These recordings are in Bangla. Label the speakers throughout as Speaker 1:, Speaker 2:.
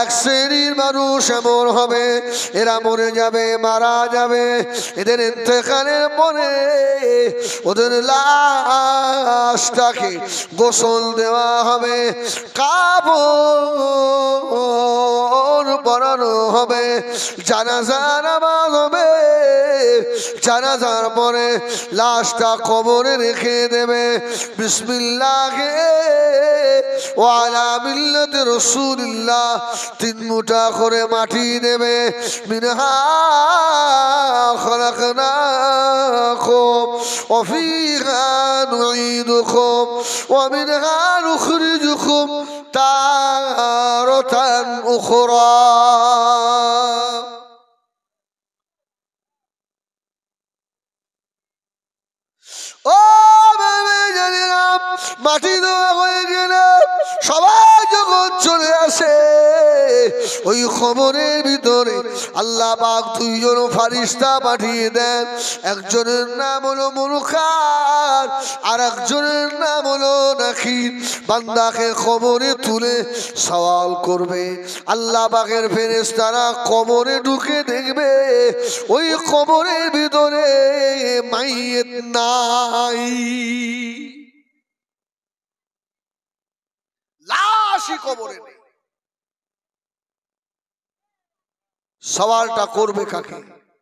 Speaker 1: এক শ্রেণীর মানুষ এমন হবে, এরা মরে যাবে, মারা যাবে, এদের ইন্তেকালের পরে ওদের লাশটাকে গোসল দেওয়া হবে, কাফন পরানো হবে, জানাজা নামাজ হবে, জানাজার পরে লাশটা কবরে রেখে দেবে। বিসমিল্লাহে ওয়া আলা মিল্লাতি রাসূলিল্লাহ 3 মুঠা করে মাটি দেবে। মিনহা খলাকনাকুম ওয়া ফিহা নুঈদুকুম ওয়া মিনহা নুখরিজুকুম তারাতান উখরা। ও মাটি দেওয়া হয়ে গেলে সবাই যখন চলে আসে, ওই খবরের ভিতরে আল্লাহ পাক 2 জন ফারিস্তা পাঠিয়ে দেন। একজনের নাম হলো মুনকার, আর একজনের নাম হলো নাকির। বান্দাকে খবরে তুলে সওয়াল করবে। আল্লাহ পাকের ফেরেশতারা কবরে ঢুকে দেখবে ওই কবরের ভিতরে মাইয়িত নাই, লাশই কবরে নেই। সওয়ালটা করবে কাকে?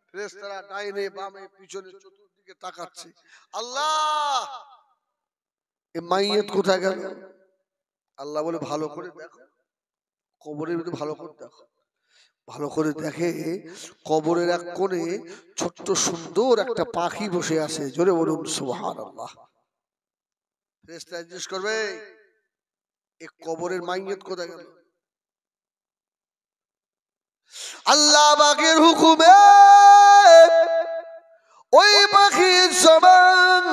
Speaker 1: ফেরেশতারা ডাইনে বামে পিছনে চতুর্দিকে তাকাচ্ছে, আল্লাহ এই মাইয়িত কোথায় গেল? আল্লাহ বলে ভালো করে দেখো, কবরের ভিতরে ভালো করে দেখো। ভালো করে দেখে কবরের এক কোণে ছোট্ট সুন্দর একটা পাখি বসে আছে। জোরে বলুন সুবহানাল্লাহ। ফেরেশতা জিজ্ঞেস করবে এই কবরের মাইয়িত কোথায় গেল? আল্লাহ পাকের হুকুমে ওই পাখির জবান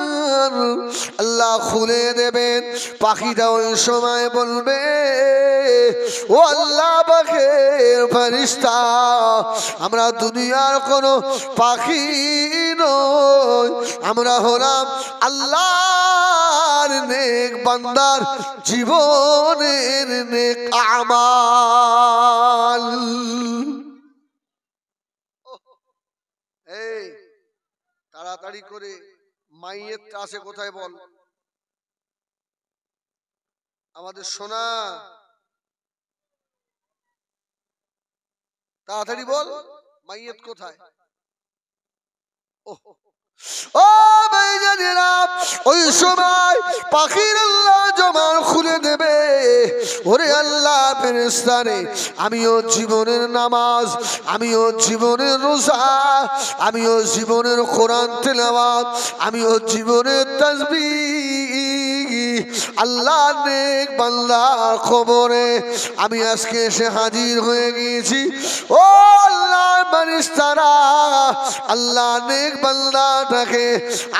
Speaker 1: আল্লাহ খুলে দেবেন। পাখিটা ওই সময় বলবে, ও আল্লাহ পাকের ফেরেশতা, আমরা দুনিয়ার কোনো পাখি নই, আমরা হলাম আল্লাহর নেক বান্দার জীবনের নেক আমাল। এই তাড়াতাড়ি করে মাইয়িতটা আছে কোথায় বল? আমাদের সোনা, তাড়াতাড়ি বল মাইয়িত কোথায়? ও ভাইজানেরা, ওই সময় পাখির আল্লাহ জবান খুলে দেবে, ওরে আল্লাহ ফেরেশতারে, আমিও জীবনের নামাজ, আমিও জীবনের রোজা, আমিও জীবনের কোরআন তেলাওয়াত, আমিও জীবনের তাসবিহ, আল্লাহ নেক বান্দার খবরে আমি আজকে এসে হাজির হয়ে গিয়েছি। ও আল্লাহর ফেরেশতারা, আল্লাহ নেক বান্দাটাকে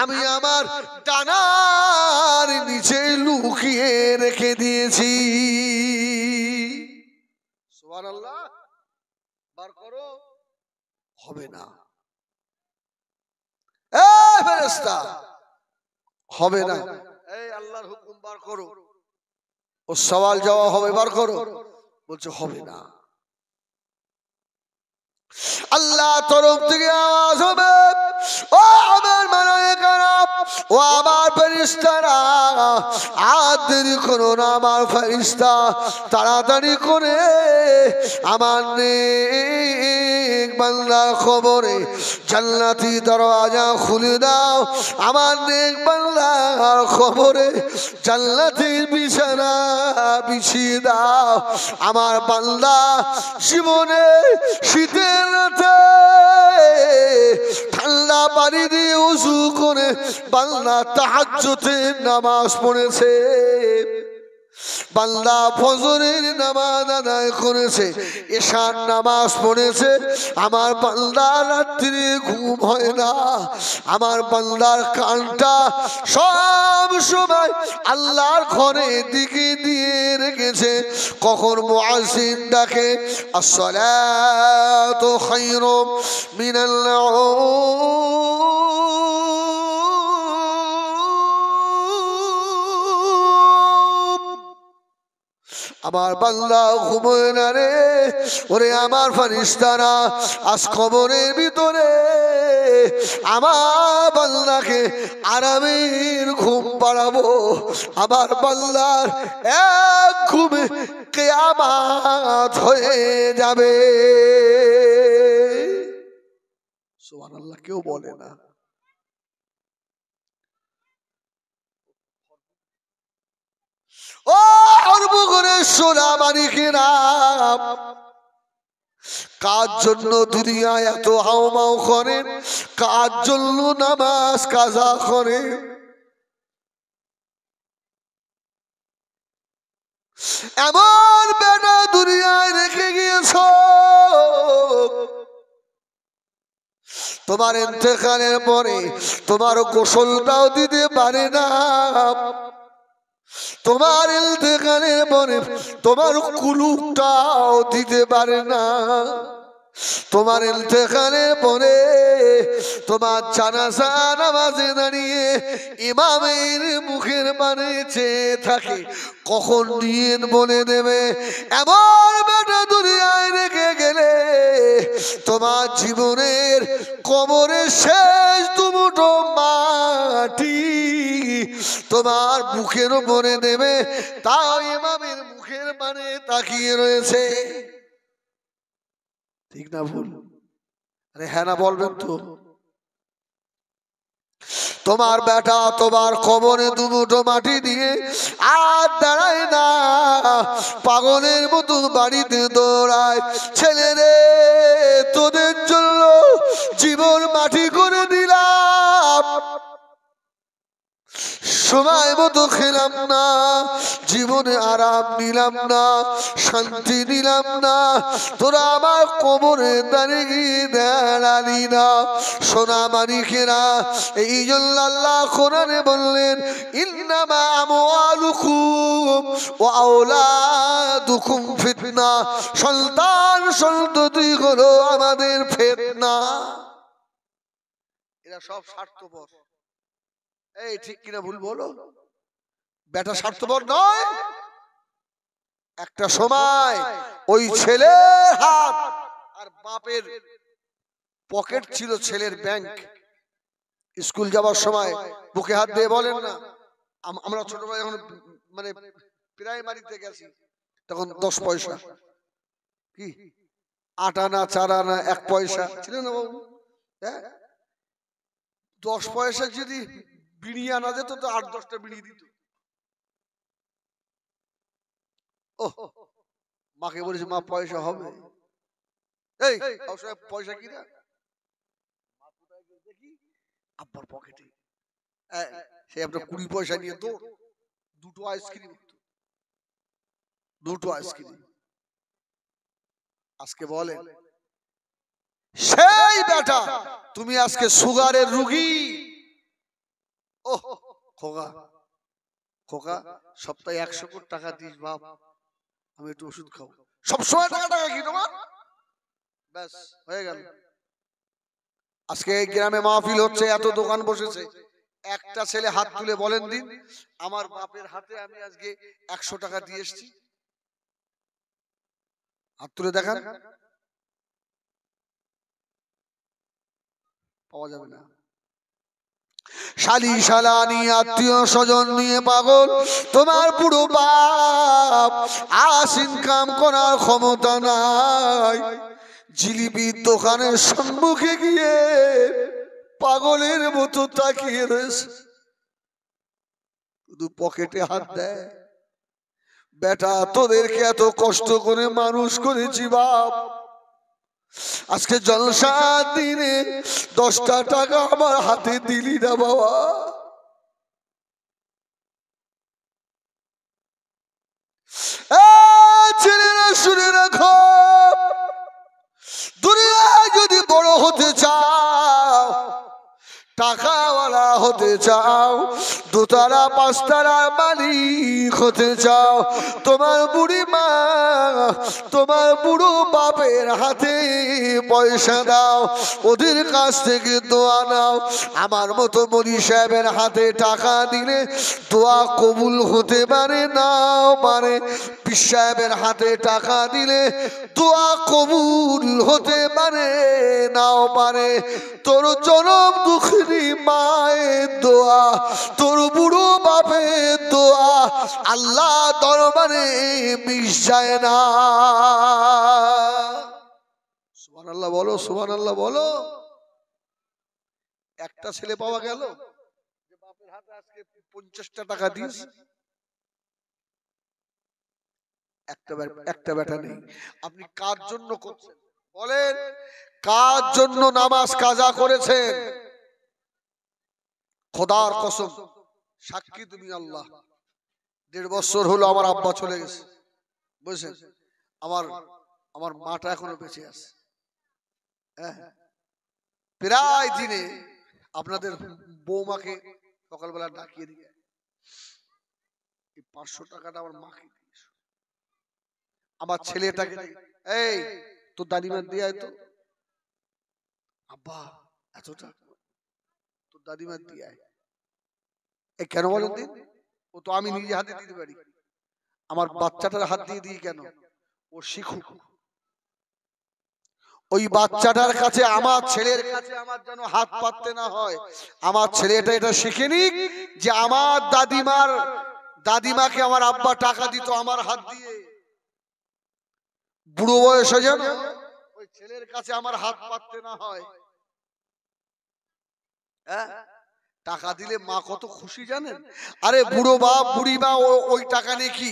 Speaker 1: আমি আমার ডানার নিচে লুকিয়ে রেখে দিয়েছি। সুবহানাল্লাহ। বার করো, হবে না। এই ফেরেশতা, হবে না। এই আল্লাহর হুকুম, বার করো। ও সওয়াল জবাব হবে, বার করো। বলছে হবে না। আল্লাহ তরফ থেকে আওয়াজ হবে, ও আমার মালায়েকারা, ও আমার ফেরেশতারা, আর দেরি করো না আমার ফেরেশতা, তাড়াতাড়ি করে আমার নেক বান্দার খবরে জান্নাতি দরওয়াজা খুলে দাও। আমার নেক বান্দার খবরে জান্নাতের বিছানা বিছিয়ে দাও। আমার বান্দা জীবনে শীতের রাতে ঠান্ডা পানি দিয়ে ওযু করে বান্দা তাহাজ্জুদের নামাজ পড়েছে, বান্দা ফজরের নামাজ আদায় করেছে, এশার নামাজ পড়েছে। আমার বান্দার রাত্রে ঘুম হয় না, আমার বান্দার কানটা সব সময় আল্লাহর ঘরের দিকে দিয়ে রেখেছে। কখন মুয়াজ্জিন ডাকে আসসালাতু খায়রুম মিনাল নাউম, আমার বান্দা ঘুমোয় না রে, ওরে আমার ফেরেশতারা আজ কবরের ভিতরে আমার বান্দাকে আরামের ঘুম পাড়াবো। আমার বান্দার এক ঘুমে কিয়ামত হয়ে যাবে। সুবহানাল্লাহ কেউ বলে না। ও অর্বগণের সোনা মানিকেরা, কার জন্য দুনিয়ায় এত হাওমাও করেন? কার জন্য নামাজ কাজা করে? এমন বেটা দুনিয়ায় রেখে গিয়েছ, তোমার ইন্তেকালের পরে তোমার গোসলটাও দিতে পারে না, তোমার ইন্তেকালের পরে তোমার কুলুপটাও দিতে পারে না, তোমার ইন্তেকালের পরে তোমার জানাজা নামাজে দাঁড়িয়ে ইমামের মুখের পানে চেয়ে থাকে কখন দিন বলে দেবে। এমন বেটা দুনিয়ায় রেখে গেলে তোমার জীবনের কবরের শেষ দুমুঠো মাটি তোমার বুকের উপরে দেবে, তাও ইমামের মুখের পানে তাকিয়ে রয়েছে। ঠিক না ভুল? আরে হ্যাঁ না বলবেন তো? তোমার বেটা তোমার কবরে দুমুঠো মাটি দিয়ে আর দাঁড়ায় না, পাগলের মতো বাড়িতে দৌড়ায়। ছেলে রে, তোদের জন্য জীবন মাটি করে দিলাম, সময় মতো খেলাম না, জীবনে আরাম নিলাম না, শান্তি নিলাম না, তোরা আমার কবরে দাঁড়িয়ে দাঁড়ালি না। সোনা মানিকেরা, এই জন্য আল্লাহ কোরআনে বললেন ইন্নামা আমওয়ালুকুম ওয়া আওলাদুকুম ফিতনা, সন্তান সন্ততি হলো আমাদের ফিতনা। এরা সব স্বার্থপর। এই ঠিক কিনা ভুল বলো? বেটা স্বার্থপর নয়। একটা সময় ওই ছেলের হাত আর বাপের পকেট ছিল ছেলের ব্যাংক। স্কুল যাওয়ার সময় বুকে হাত দিয়ে বলেন না, আমরা ছোটবেলায় যখন মানে প্রাইমারিতে গেছি তখন 10 পয়সা, কি 8 আনা 4 আনা 1 পয়সা ছিল না বাবু? হ্যাঁ, 10 পয়সা যদি বিড়ি আনা যেত তো 8-10টা বিড়ি দিত। ও মাকে বলেছে, মা পয়সা হবে? এই পয়সা কি না? দেখি আব্বার পকেটে সে আপনার 20 পয়সা নিয়ে তো দুটো আইসক্রিম, আজকে বলেন সেই বেটা তুমি আজকে সুগারের রুগী। ও খোকা খোকা, সপ্তাহে 100 কোটি টাকা দিস বাপ, আমি একটু ওষুধ খাবো। সবসময় টাকা টাকা কি তোমার? ব্যাস হয়ে গেল। আজকে এই গ্রামে মাহফিল হচ্ছে, এত দোকান বসেছে, একটা ছেলে হাত তুলে বলেন দিন আমার বাপের হাতে আমি আজকে 100 টাকা দিয়ে এসেছি। হাত তুলে দেখান, পাওয়া যাবে না। শালি শালানি আত্মীয় স্বজন নিয়ে পাগল তোমার পুরো বাপ, আজ ইনকাম করার ক্ষমতা নাই। জিলিপির দোকানের সম্মুখে গিয়ে পাগলের মতো তাকিয়ে রয়েছে, শুধু পকেটে হাত দেয়। বেটা তোদেরকে এত কষ্ট করে মানুষ করেছি বাপ, আজকে জলসা দিনে 10টা টাকা আমার হাতে দিলি না বাবা। ছেলেরা শুনে রাখো, দুনিয়ায় যদি বড় হতে চাও, টাকাওয়ালা হতে চাও, দোতলা পাঁচতলার মালিক হতে চাও, তোমার বুড়ি মা তোমার বুড়ো বাপের হাতে পয়সা দাও, ওদের কাছ থেকে দোয়া নাও। আমার মতো মনি সাহেবের হাতে টাকা দিলে দোয়া কবুল হতে পারে, নাও পারে। পীর সাহেবের হাতে টাকা দিলে দোয়া কবুল হতে পারে, নাও পারে। তোর জনম দুঃখিনী মায়ের দোয়া, তোর বুড়ো বাপের দোয়া আল্লাহ দরবারে মিশ যায় না। সুবহানাল্লাহ বলো, সুবহানাল্লাহ বলো। একটা ছেলে পাওয়া গেল যে বাপের হাতে আজকে 50টা টাকা দিস, একটা বেটা নেই। আপনি কার জন্য করছেন বলেন? কার জন্য নামাজ কাজা করেছেন? খোদার কসম, সাক্ষী তুমি আল্লাহ। 1.5 বছর হলো আমার আব্বা চলে গেছে, বুঝছেন? আমার মাটা এখনো বেঁচে আছে। প্রায় দিনে আপনাদের বৌমাকে সকালবেলা ডাকিয়ে দিয়ে 500 টাকাটা আমার মাকে দিয়েছ। আমার ছেলেটাকে, এই তোর দাদিমার দিয়ে আয় তো। আব্বা এতটা? তোর দাদিমার দিয়ে আয়। এই কেন বলেন দিন? ও তো আমি নিজে হাতে দিতে পারি, আমার বাচ্চাটার হাত দিয়ে দিই কেন? ও শিখুক। ওই বাচ্চাটার কাছে, আমার ছেলের কাছে আমার যেন হাত পাততে না হয়। আমার ছেলেটা এটা শিখে নিক যে আমার দাদিমাকে আমার আব্বা টাকা দিত আমার হাত দিয়ে। বুড়ো বয়সে যেন ওই ছেলের কাছে আমার হাত পাততে না হয়। টাকা দিলে মা কত খুশি জানেন? আরে বুড়ো বাপ বুড়ি মা ওই টাকা নিয়ে কি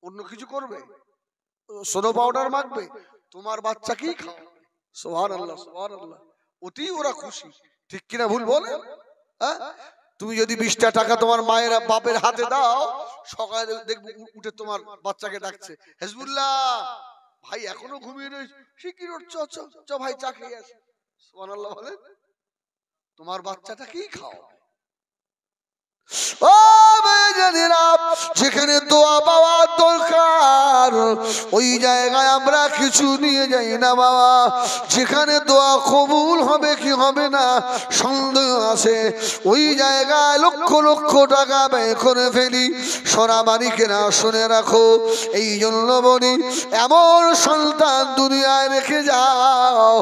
Speaker 1: অন্য কিছু করবে? সোনো পাউডার মাখবে? তোমার বাচ্চা কি খাও? সুবহানাল্লাহ, সুবহানাল্লাহ। অতি ওরা খুশি, ঠিক কিনা ভুল বলেন? তুমি যদি 20টা টাকা তোমার মায়ের বাপের হাতে দাও, সকালে দেখবো উঠে তোমার বাচ্চাকে ডাকছে, হেজবুল্লাহ ভাই এখনো ঘুমিয়ে রয়েছে, শিগগির ওঠ, চ ভাই চা খেয়ে আসি। সুবহানাল্লাহ বলেন। তোমার বাচ্চাটা কি খাও? ও ভাইজানেরা, যেখানে দোয়া পাওয়ার দরকার ওই জায়গায় আমরা কিছু নিয়ে যাই না বাবা। যেখানে দোয়া কবুল হবে কি হবে না সন্দেহ আছে, ওই জায়গায় লক্ষ লক্ষ টাকা ব্যয় করে ফেলি। সোনাবাড়ি কেনা, শুনে রাখো। এই জন্য বলি, এমন সন্তান দুনিয়ায় রেখে যাও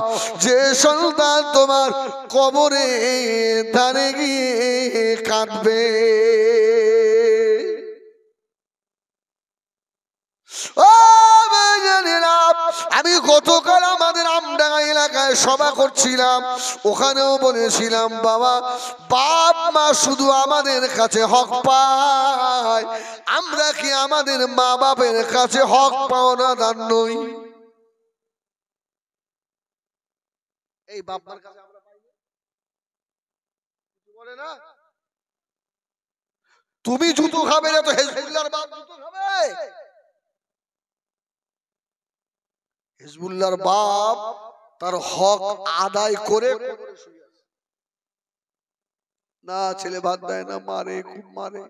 Speaker 1: যে সন্তান তোমার কবরে ধারে গিয়ে কাঁদবে। আমি গতকাল আমাদের আমডাঙ্গা এলাকায় সভা করছিলাম, ওখানেও বলেছিলাম বাবা, বাপ মা শুধু আমাদের কাছে হক পায়, আমরা কি আমাদের মা বাপের কাছে হক পাওনাদার নই? এই বাপ মার কাছে আমরা পাই না, বলে না? তুমি জুতো খাবে না তো হেজবুল্লাহর বাপ জুতো খাবে? হিজবুল্লাহর বাপ তার হক আদায় করে না, ছেলে ভাত দেয় না, মারে, খুব মারে।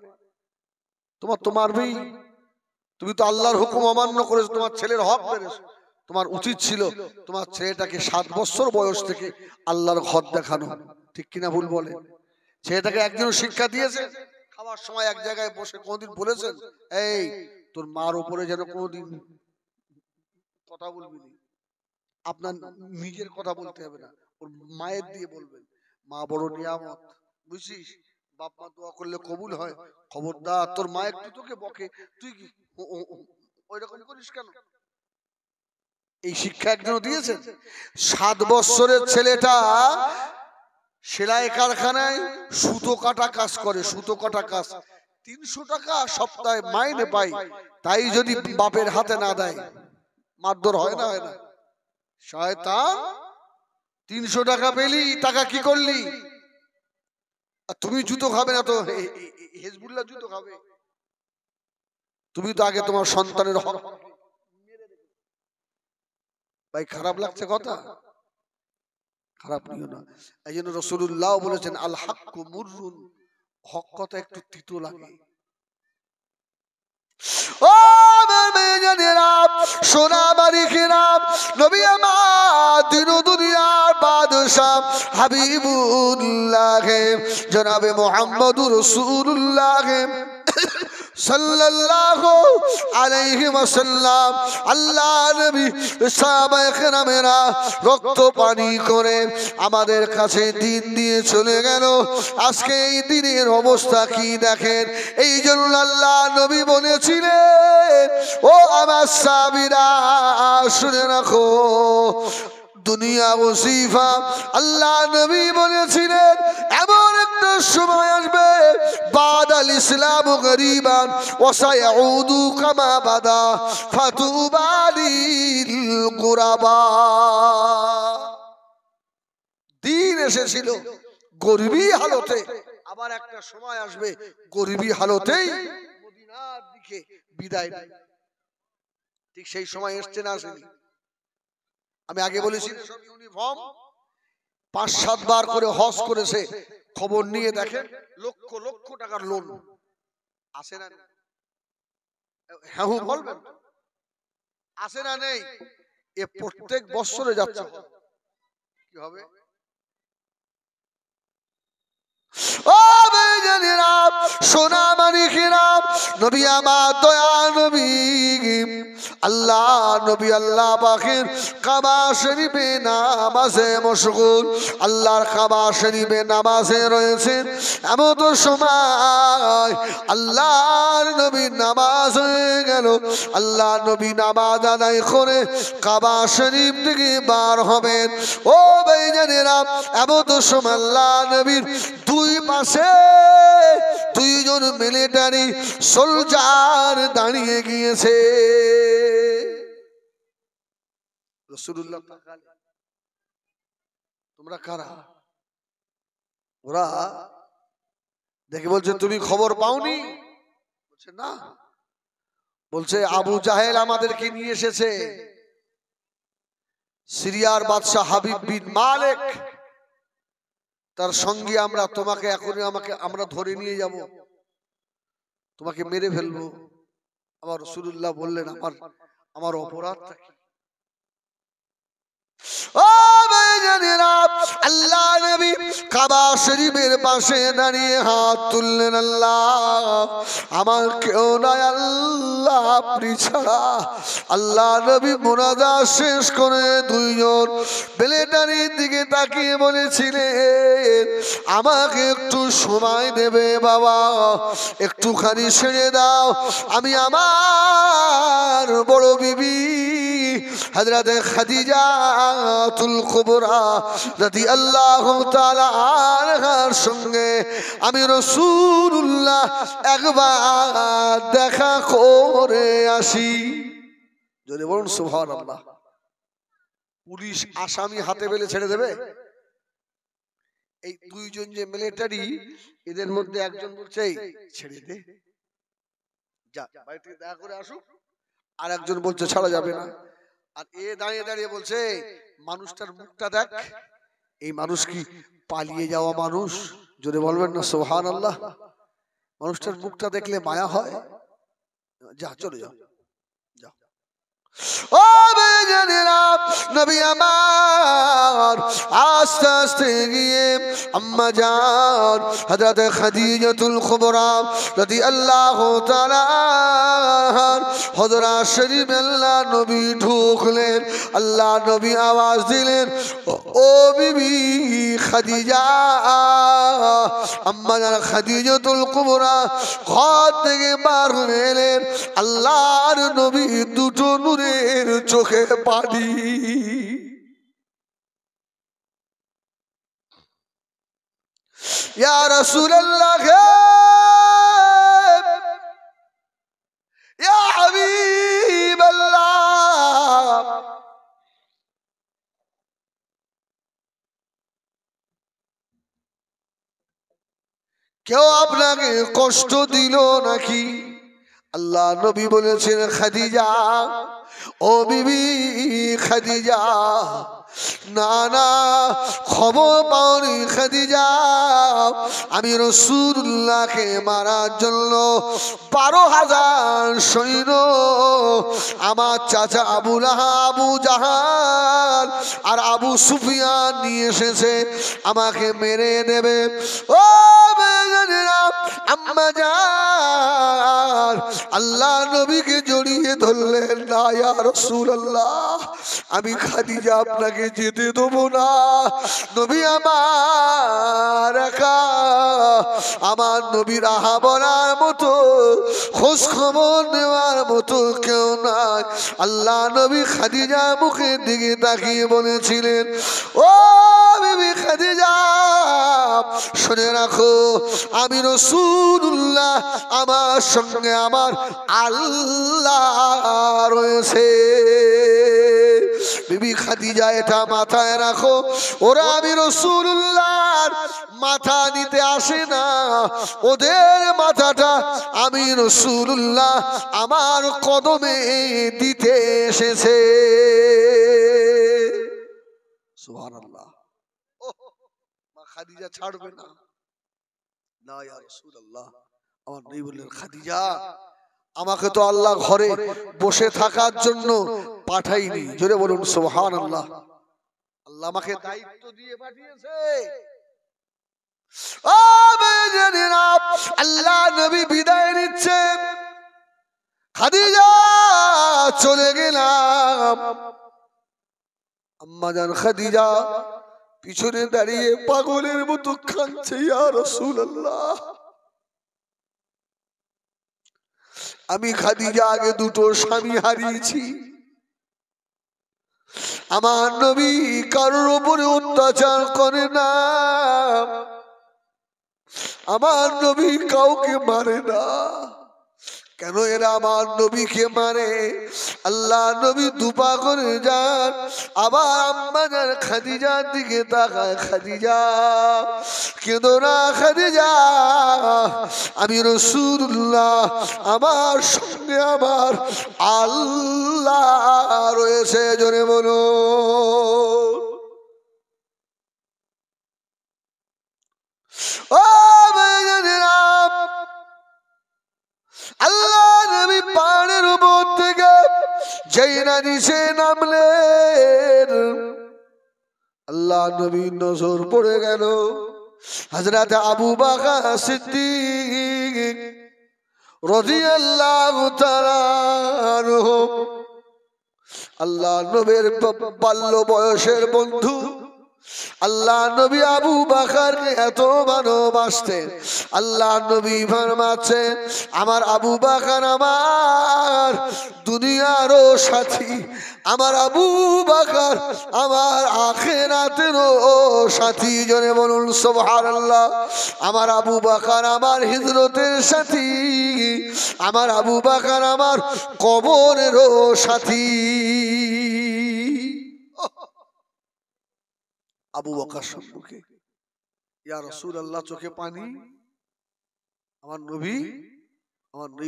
Speaker 1: তোমার তো মারবেই, তুমি তো আল্লাহর হুকুম অমান্য করেছো, তোমার ছেলের হক মেরেছো। তোমার উচিত ছিল তোমার ছেলেটাকে 7 বছর বয়স থেকে আল্লাহর ঘর দেখানো, ঠিক কিনা ভুল বলে? ছেলেটাকে একজন শিক্ষা দিয়েছে, খাওয়ার সময় এক জায়গায় বসে কোনদিন বলেছেন এই তোর মার উপরে যেন কোনদিন কথা বলবি না, আপনার নিজের কথা বলতে হবে না, ওর মায়ের দিয়ে বলবেন। মা বড় নিয়ামত, বুঝছিস? বাপ মা দোয়া করলে কবুল হয়। খবরদার, তোর মা একটু তোকে বকে, তুই কি ওই রকম করিস কেন? এই শিক্ষা একজন দিয়েছেন। 7 বছরের ছেলেটা সেলাই কারখানায় সুতো কাটা কাজ করে, সুতো কাটা কাজ, 300 টাকা সপ্তাহে মাইনে পায়। তাই যদি বাপের হাতে না দেয় মারধর হয় না? হয় না? শয়তান, 300 টাকা পেলি, টাকা কি করলি? তুমি জুতো খাবে না তো হিজবুল্লাহ জুতো খাবে? তুমি তো আগে তোমার সন্তানের হক। ভাই খারাপ লাগছে কথা? খারাপ নিও না। এই জন্য রাসূলুল্লাহ বলেছেন আল হাক্কু মুররুন, হক কথা একটু তিতো লাগে। ও আমার মেয়েজানেরা, সোনা বাড়িখেরা, নবী আমার দিন দুনিয়ার বাদশাহ হাবিবুল্লাহ জনাবে মুহাম্মদুর রাসূলুল্লাহ সাল্লাল্লাহু আলাইহি ওয়াসাল্লাম, আল্লাহ নবী সাহাবায়ে কেরামেরা রক্ত পানি করে আমাদের কাছে দিন দিয়ে চলে গেল। আজকে এই দিনের অবস্থা কি দেখেন। এই জন্য আল্লাহ নবী বলেছিলেন, ও আমার সাহাবীরা শুনে রাখো, দুনিয়া ওসিফা। আল্লাহ নবী বলেছিলেন এমন একটা সময় আসবে বাদাল ইসলাম গরিবান ওয়া সায়াউদু কামা বাদা ফাতুবা লিল গুরাবা। দিন এসেছিল গরিবী হালতে, আবার একটা সময় আসবে গরিবী হালতেই মদিনার দিকে বিদায় নেবে। ঠিক সেই সময় এসছে না আসেনি? আমি আগে বলেছি সব ইউনিফর্ম ৫-৭ বার করে হজ করেছে, খবর নিয়ে দেখেন লক্ষ লক্ষ টাকার লোন আসে না? হ্যাঁ বলবেন আসে না? নেই? এ প্রত্যেক বছরে যাচ্ছে। কি হবে? ও বেজানেরা, সোনা মানিকেরা, নবী আমার দয়া নবী আল্লাহ নবী আল্লাহ পাকের কাবা শরীফে নামাজে মশগুল, আল্লাহর কাবা শরীফে নামাজে রয়েছেন। এমন তো সময় আল্লাহর নবী নামাজ হয়ে গেল, আল্লাহ নবী নামাজ আদায় করে কাবা শরীফ থেকে বার হবেন। ও বেজানেরা, এমন তো সময় আল্লাহ নবীর দুই পাশে দুইজন মিলিটারি সোলজার দাঁড়িয়ে গিয়েছে। রাসূলুল্লাহ তোমরা কারা? ওরা দেখে বলছে তুমি খবর পাওনি? বলছে না। বলছে আবু জাহেল আমাদেরকে নিয়ে এসেছে, সিরিয়ার বাদশাহ হাবিব বিন মালিক, তার সঙ্গে আমরা তোমাকে এখনই আমরা ধরে নিয়ে যাব, তোমাকে মেরে ফেলবো। আবার রাসূলুল্লাহ বললেন আমার অপরাধটা কি? ও ভাইজানেরা, আল্লাহ নবী কাবা শরীফের পাশে দাঁড়িয়ে হাত তুললেন, আল্লাহ আমার কেউ নাই আল্লাহ আপনি ছাড়া। আল্লাহ নবী মুনাজাত শেষ করে দুইজন মিলিটারির দিকে তাকিয়ে বলেছিলেন আমাকে একটু সময় দেবে বাবা, একটুখানি ছেড়ে দাও, আমি আমার বড় বিবি হযরতে খাদিজাতুল কুবরা রাদিয়াল্লাহু তাআলা আনহার সঙ্গে আমি রাসূলুল্লাহ একবার দেখা করে আসি। যদি বলুন সুবহানাল্লাহ। পুলিশ আসামি হাতে পেলে ছেড়ে দেবে? এই দুইজন যে মিলিটারি, এদের মধ্যে একজন বলছে ছেড়ে দে, যা বাড়ি থেকে দেখা করে আসুক, আর একজন বলছে ছাড়া যাবে না। আর এ দাঁড়িয়ে দাঁড়িয়ে বলছে মানুষটার মুখটা দেখ, এই মানুষ কি পালিয়ে যাওয়া মানুষ? যদি বলবেন না সুবহানাল্লাহ। মানুষটার মুখটা দেখলে মায়া হয়। যা চলে যাও, যাও। ও বেজানেরা, নবী আমার আস্তে আস্তে গিয়ে আম্মা জান হযরত খাদিজাতুল কুবরা রাদিয়াল্লাহু তাআলা হযরত শরীফ আল্লাহ নবী ঢুকলেন। আল্লাহ নবী আওয়াজ দিলেন ও বিবি খাদিজা। আম্মা জান খাদিজাতুল কুবরা ঘর থেকে বার হয়ে এলেন। আল্লাহর নবী দুটো নূরের চোখে পানি। ইয়া রাসূলুল্লাহ, ইয়া হাবিবাল্লাহ, কেউ আপনাকে কষ্ট দিল নাকি? আল্লাহ নবী বলেছেন খাদিজা, ও বিবি খাদিজা, না না, খবর পাওনি খাদিজা, আমি রাসূলুল্লাহকে মারার জন্য 12,000 সৈন্য আমার চাচা আবু লাহাব, আবু জাহাল আর আবু সুফিয়ান নিয়ে এসেছে, আমাকে মেরে দেবে। ও বেজানেরা, আম্মা জান আল্লাহ নবীকে জড়িয়ে ধরলেন, না ইয়া রাসূলুল্লাহ, আমি খাদিজা আপনাকে যেতে দেবো না। নবী আমার একা, আমার নবীর আহা বলার মতো, খোঁজ খবর নেওয়ার মতো কেউ নাই। আল্লাহ নবী খাদিজার মুখের দিকে তাকিয়ে বলেছিলেন, ও বিবি খাদিজা, শুনে রাখো, আমি রাসূলুল্লাহ, আমার সঙ্গে আমার আল্লাহ রয়েছে। বিবি খাদিজা এটা মাথায় রাখো, ওরা আমি রাসূলুল্লাহর মাথা নিতে আসে না, ওদের মাথাটা আমি রাসূলুল্লাহ আমার কদমে দিতে এসেছে। সুবহানাল্লাহ। মা খাদিজা ছাড়বে না, না ইয়া রাসূলুল্লাহ। আমার নবী বললেন, খাদিজা, আমাকে তো আল্লাহ ঘরে বসে থাকার জন্য পাঠাইনি। জোরে বলুন সুবহানাল্লাহ। আল্লাহ আমাকে দায়িত্ব দিয়ে পাঠিয়েছে। ও বেজানেরা, আল্লাহ নবী বিদায় নিচ্ছেন, খাদিজা চলে গেলাম। আম্মা জান খাদিজা পিছনে দাঁড়িয়ে পাগলের মতো কাঁদছে, ইয়া রাসূলুল্লাহ। আমি খাদিজা আগে দুটো স্বামী হারিয়েছি, আমার নবী কারোর উপরে অত্যাচার করে না, আমার নবী কাউকে মারে না। কেন এরা আমার নবীকে মারে? আল্লাহ নবী দুপা করে যান, আবার আম্মা জান খাদিজার দিকে তাকায়, খাদিজা কেঁদো না খাদিজা, আমি রাসূলুল্লাহ, আমার সঙ্গে আমার আল্লাহ রয়েছে। জোরে বলো। ও বেজানেরা, আল্লাহ নবী পাহাড়ের উপর থেকে যেই না নিচে নামলেন, আল্লাহ নবীর নজর পড়ে গেল হযরত আবু বকর সিদ্দিক রাদিয়াল্লাহু তাআলা আনহু। আল্লাহ নবীর বাল্য বয়সের বন্ধু, আল্লাহ নবী আবু বকরকে এত ভালোবাসতেন। আল্লাহ নবী ফরমাচ্ছেন, আমার আবু বকর আমার দুনিয়ারও সাথী, আমার আবু বকর আমার আখিরাতেরও সাথী। জনে বলুন সুবহানাল্লাহ। আমার আবু বকর আমার হিজরতের সাথী, আমার আবু বকর আমার কবরেরও সাথী। আবু বকর সম্মুখে, ইয়া রাসূলুল্লাহ, চোখে পানি। আমার নবী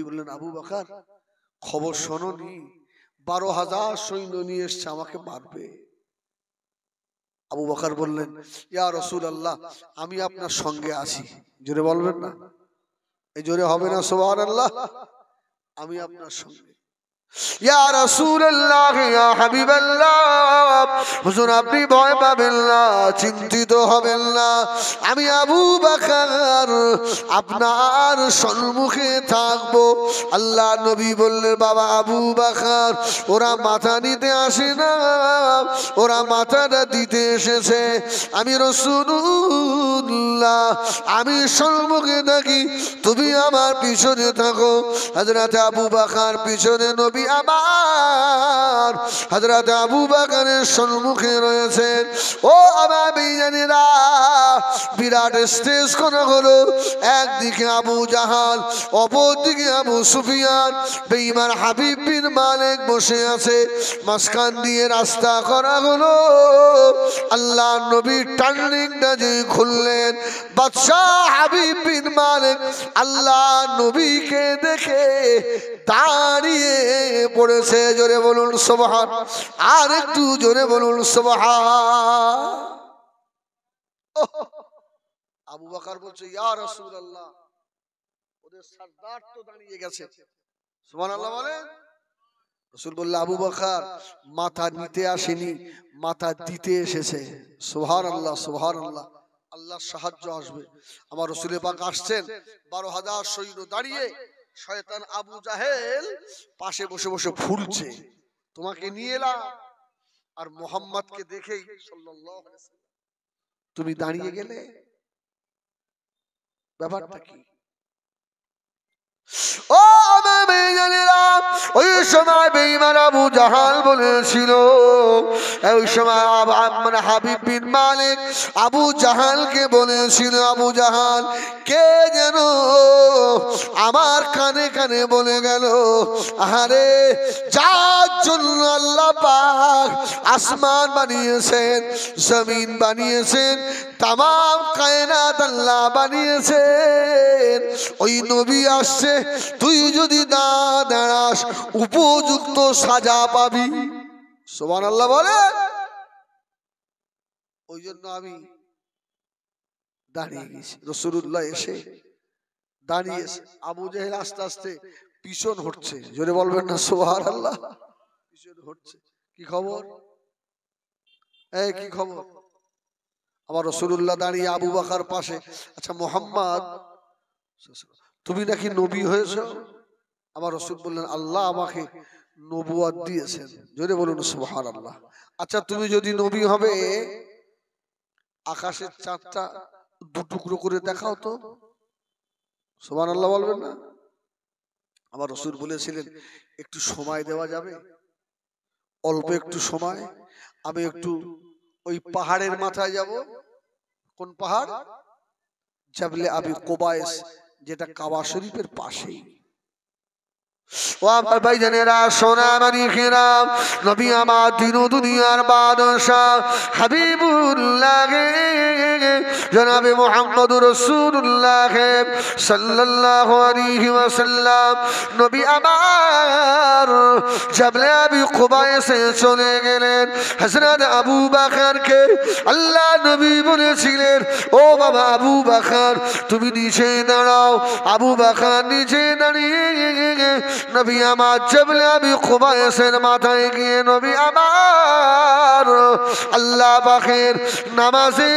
Speaker 1: বললেন, আবু বকর খবর শোনোনি? 12,000 সৈন্য নিয়ে এসছে, আমাকে মারবে। আবু বকর বললেন, ইয়া রাসূলুল্লাহ, আমি আপনার সঙ্গে আছি। জোরে বলবেন না? এই জোরে হবে না সুবহানাল্লাহ। আমি আপনার সঙ্গে। ইয়া রাসূলুল্লাহ, ইয়া হাবিবাল্লাহ, হুজুর আপনি ভয় পাবেন না, চিন্তিত হবেন না, আমি আবু বকর আপনার সম্মুখে থাকবো। আল্লাহ নবী বললেন, বাবা আবু বকর, ওরা মাথা নিতে আসে না, ওরা মাথাটা দিতে এসেছে। আমি রাসূলুল্লাহ, আমি সম্মুখে থাকি, তুমি আমার পিছনে থাকো। হযরত আবু বকর পিছনে, নবী আমার হযরত আবু বকরের সম্মুখে রয়েছেন। ও আমার বেঈমানেরা, বিরাট স্টেজ করা হলো। একদিকে আবু জাহাল, অপরদিকে আবু সুফিয়ান, বেঈমান হাবিব বিন মালিক বসে আছে। মাঝখান দিয়ে রাস্তা করা হলো। আল্লাহ নবী টার্নিংটা যে খুললেন, বাদশাহ হাবিব বিন মালিক আল্লাহ নবীকে দেখে দাঁড়িয়ে পড়েছে, জোরে বলুন সুবহান। আর একটু জোরে বলুন সুবহান। আবু বকর বলছে, ইয়া রাসূলুল্লাহ, ওদের সরদার তো দাঁড়িয়ে গেছে। সুবহানাল্লাহ বলেন। রাসূল বললেন, আবু বকর মাথা নিতে আসেনি, মাথা দিতে এসেছে। সুবহানাল্লাহ সুবহানাল্লাহ। আল্লাহর সাহায্য আসবে। আমার রাসূল পাক আসছেন, 12,000 সৈন্য দাঁড়িয়ে, শয়তান আবু জাহেল পাশে বসে বসে ফুলছে। তোমাকে নিয়ে এলাম, আর মুহাম্মদকে দেখেই সাল্লাল্লাহু আলাইহি ওয়াসাল্লাম তুমি দাঁড়িয়ে গেলে, ব্যাপারটা কি? ও আমার বেঈমানেরা, ওই সময় বেঈমান আবু জাহাল বলেছিল, ওই সময় মানে হাবিব বিন মালিক আবু জাহালকে বলেছিল, আবু জাহাল কে যেন আমার কানে কানে বলে গেল, আরে যার জন্য আল্লাহ পাক আসমান বানিয়েছেন, জমিন বানিয়েছেন, তামাম কায়নাত আল্লাহ বানিয়েছেন, ওই নবী আসছে, তুই যদি দাঁড়াস উপযুক্ত সাজা পাবি। সুবহানাল্লাহ বলে। ওই জন্য আমি দাঁড়িয়ে গেছি। রাসূলুল্লাহ এসে দাঁড়িয়েছে, আবু জাহেল আস্তে আস্তে পিছন হটছে, জোরে বলবেন না সুবহানাল্লাহ। পিছন হটছে, কি খবর? এই কি খবর? আমার রাসূলুল্লাহ দাঁড়িয়ে, আবু বকর পাশে। আচ্ছা মুহাম্মদ, তুমি নাকি নবী হয়েছো? আমার রাসূল বললেন, আল্লাহ আমাকে নবুয়ত দিয়েছেন, জোরে বলুন সুবহানাল্লাহ। আচ্ছা তুমি যদি নবী হবে, আকাশের চাঁদটা দুটুকরো করে দেখাও তো, সুবহানাল্লাহ বলবেন না? আমার রাসূল বলেছিলেন, একটু সময় দেওয়া যাবে? অল্প একটু সময়, আমি একটু ওই পাহাড়ের মাথায় যাব। কোন পাহাড়? জাবলে আবি কুবাইস, যেটা কাবা শরীফের পাশেই। ও আমার ভাইজানেরা, সোনা মানিকেরা, নবী আমার দিন ও দুনিয়ার বাদশা হাবিবুল্লাহ জনাবে মুহাম্মদুর রাসূলুল্লাহ সাল্লাল্লাহু আলাইহি ওয়াসাল্লাম, নবী আমার জাবলে আবি কুবাইসে চলে গেলেন। হযরত আবু বকরকে আল্লাহ নবী বলেছিলেন, ও বাবা আবু বকর, তুমি নিচে দাঁড়াও। আবু বকর নিচে দাঁড়িয়ে নবী আমার জাবলে আবি কুবাইসের মাথায় গিয়ে নবী আমার আল্লাহ পাকের নামাজে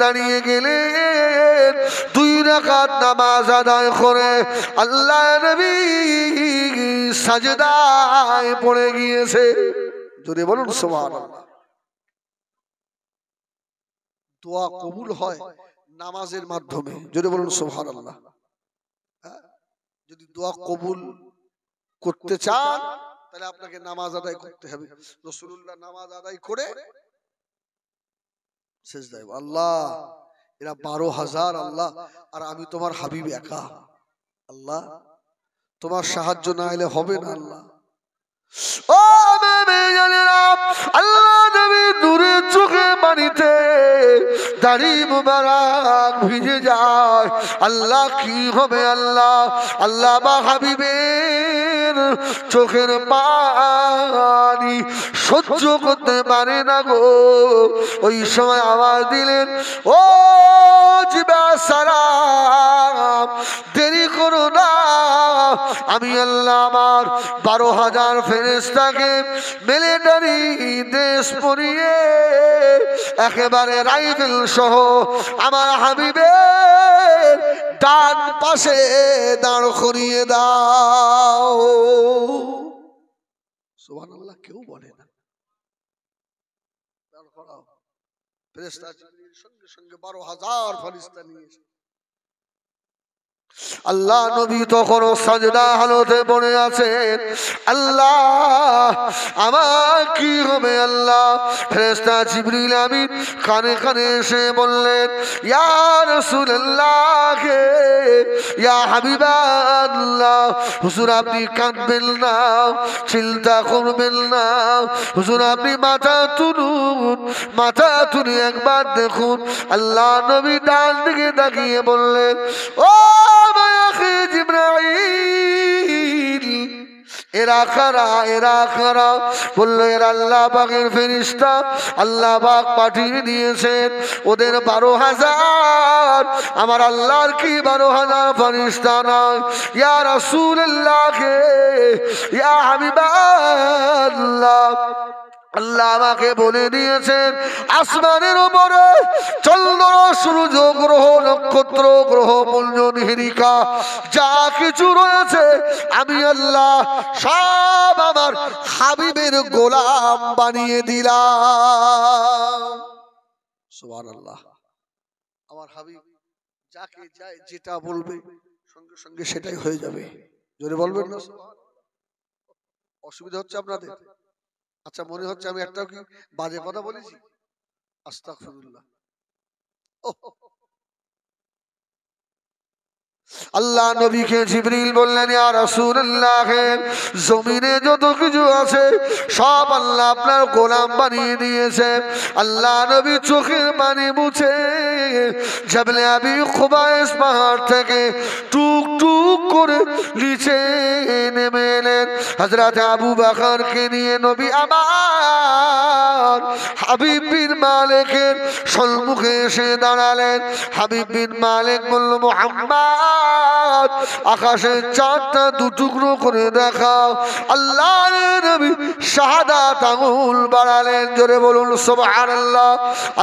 Speaker 1: দাঁড়িয়ে গেলেন। 2 রাকাত নামাজ আদায় করে আল্লাহ নবী সাজদায় পড়ে গিয়েছে। যদি বলুন সুবহানাল্লাহ। দোয়া কবুল হয় নামাজের মাধ্যমে, যদি বলুন সুবহানাল্লাহ। যদি দোয়া কবুল করতে চান তাহলে আপনাকে নামাজ আদায় করতে হবে। রাসূলুল্লাহ নামাজ আদায় করে সিজদায়, আল্লাহ এরা 12,000, আল্লাহ আর আমি তোমার হাবিব একা, আল্লাহ তোমার সাহায্য না এলে হবে না। আল্লাহ ও বেঈমানেরা, আল্লাহ নবী নূরে চোখে পানিতে দাড়ি মুবারক ভিজে যায়। আল্লাহ কি হবে? আল্লাহ আল্লাহ বা হাবিবের চোখের পানি সহ্য করতে পারে না গো। ওই সময় আওয়াজ দিলেন, ও জিবরাইল সালাম, দেরি করো না, আমি আল্লাহ আমার 12,000 ফেরেশতাকে মিলিটারি দেশ পরিয়ে একেবারে রাইফেল সহ আমার হাবিবের ডান পাশে দাঁড় করিয়ে দাও। সুবহানাল্লাহ কেউ বলে না। দাঁড় করাও। ফেরেশতা জিবরিল সঙ্গে সঙ্গে 12,000 ফেরেশতা নিয়ে এসে আল্লাহ নবী তখন সাজদা হালতে পড়ে আছেন। আল্লাহ আমার কি হবে? আল্লাহ ফেরেশতা জিবরিল আমিন কানে কানে এসে বললেন, ইয়া রাসূলুল্লাহ, ইয়া হাবিবাল্লাহ, হুজুর আপনি কাঁদবেন না, চিন্তা করবেন না, হুজুর আপনি মাথা তুলুন, মাথা তুলে একবার দেখুন। আল্লাহ নবী ডান দিকে তাকিয়ে বললেন, ও জিবরাইল, এরা এরা কারা, এরা কারা? বললো এরা আল্লাহ পাকের ফেরেশতা, আল্লাহ পাক পাঠিয়ে দিয়েছেন। ওদের 12,000, আমার আল্লাহর কি 12,000 ফেরেশতা নয়? ইয়া রাসূলুল্লাহ, ইয়া হাবিবাল্লাহ, আল্লাহ আমাকে বলে দিয়েছেন আসমানের উপরে চন্দ্র সূর্য গ্রহ নক্ষত্র গ্রহ পুঞ্জ নিহিরিকা যা কিছু রয়েছে আমি আল্লাহ সব আমার হাবিবের গোলাম বানিয়ে দিলাম। সুবহানাল্লাহ। আমার হাবিব যাকে যায় যেটা বলবে সঙ্গে সঙ্গে সেটাই হয়ে যাবে। জোরে বলবেন না? অসুবিধা হচ্ছে আপনাদের? আচ্ছা, মনে হচ্ছে আমি একটা কি বাজে কথা বলেছি? আস্তাগফিরুল্লাহ। আল্লাহ নবীকে জিবরিল বললেন, ইয়া রাসূলুল্লাহ, জমিনে যত কিছু আছে সব আল্লাহ আপনার গোলাম বানিয়ে দিয়েছে। আল্লাহ নবী চোখের পানি মুছে জাবলে আবি খুবাইস পাহাড় থেকে টুক টুক করে নিচে নেমে এলেন। হযরত আবু বকরকে নিয়ে নবী আমার হাবিব বিন মালিকের সম্মুখে এসে দাঁড়ালেন। হাবিব বিন মালিক বলল, মুহাম্মদ, আকাশের চাঁদটা দুটুকরো করে দেখাও। আল্লাহর নবী শাহাদাত আঙ্গুল বাড়ালেন। জোরে বলুন সুবহানাল্লাহ।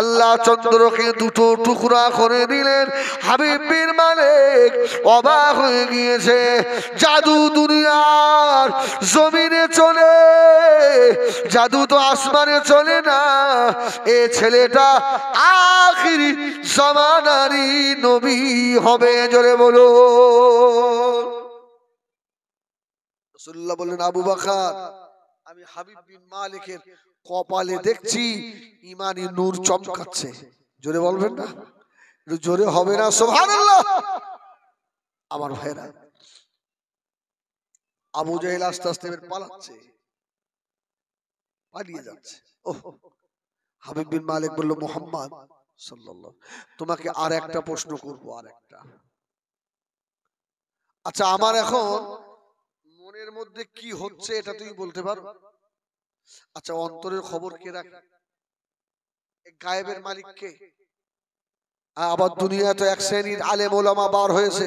Speaker 1: আল্লাহ চন্দ্রকে দুটো টুকরা করে দিলেন। হাবিব বিন মালিক অবাক হয়ে গিয়েছে। জাদু দুনিয়ার জমিনে চলে, জাদু তো আসমানে চলে না। এ ছেলেটা আখিরি জামানারই নবী হবে। জোরে বলো। রাসূলুল্লাহ বললেন, আবু বকর, আমি হাবিব বিন মালিকের কপালে দেখছি ঈমানি নূর চমকাচ্ছে। জোরে বলবেন না? জোরে হবে না? সুবহানাল্লাহ। আমার ভাইরা, আবু জাহেল আস্তে আস্তে পালাচ্ছে, পালিয়ে যাচ্ছে। ওহ, হাবিব বিন মালিক বলল, মুহাম্মদ সাল্লাল্লাহু, তোমাকে আর একটা প্রশ্ন করব, আর একটা। আচ্ছা, আমার এখন মনের মধ্যে কি হচ্ছে এটা তুমি বলতে পারো? আচ্ছা, অন্তরের খবর কে রাখে? গায়েবের মালিক কে? আবার দুনিয়াতে এক শ্রেণীর আলেম ওলামা বার হয়েছে,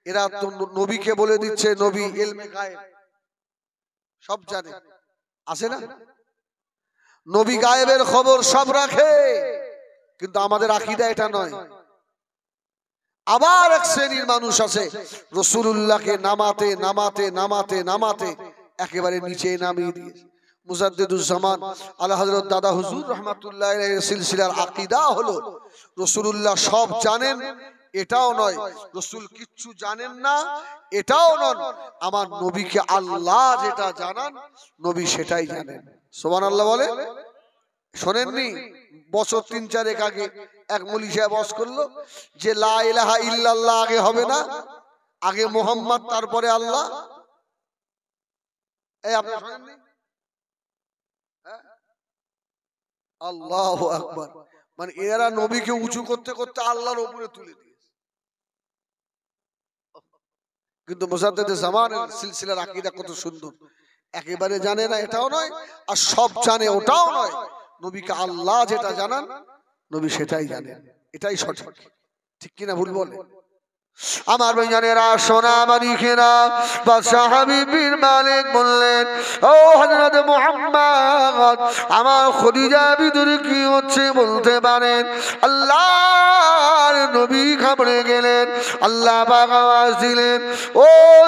Speaker 1: এরা তো নবীকে বলে দিচ্ছে নবী ইলমে গায়েব সব জানে। আছে না? নবী গায়েবের খবর সব রাখে, কিন্তু আমাদের আকীদা এটা নয়। আবার এক শ্রেণীর মানুষ আছে রাসূলুল্লাহকে নামাতে নামাতে নামাতে নামাতে একেবারে নিচে নামিয়ে দিয়েছে। মুজাদ্দিদুজ্জামান আলা হযরত দাদা হুজুর রাহমাতুল্লাহ আলাইহির সিলসিলার আকীদা হলো রাসূলুল্লাহ সব জানেন এটাও নয়, রাসূল কিচ্ছু জানেন না এটাও নয়। আমার নবীকে আল্লাহ যেটা জানান নবী সেটাই জানেন। সুবহানাল্লাহ বলে। শোনেননি বছর ৩-৪ আগে এক মৌলভী সাহেব ওয়াজ করলো যে লা ইলাহা ইল্লাল্লাহ আগে হবে না, আগে মুহাম্মদ তারপরে আল্লাহ। এই আপনি শোনেননি? আল্লাহু আকবার। মানে এরা নবীকে উঁচু করতে করতে আল্লাহর উপরে তুলে দিয়েছে। কিন্তু মুজাদ্দিদ জামানের সিলসিলার আকীদা কত সুন্দর, একেবারে জানে না এটাও নয়, আর সব জানে ওটাও নয়। নবীকে আল্লাহ যেটা জানান নবী সেটাই জানেন, এটাই সঠিক। ঠিক কিনা ভুল বলে? আমার ভাইজানেরা, সোনা মানিকেরা, বাদশা হাবিব বিন মালিক বললেন, ও হযরত মুহাম্মদ, আমার খদিজা ভিতরে কি হচ্ছে বলতে পারেন? আল্লাহর নবী ঘাবড়ে গেলেন। আল্লাহ পাক আওয়াজ দিলেন, ও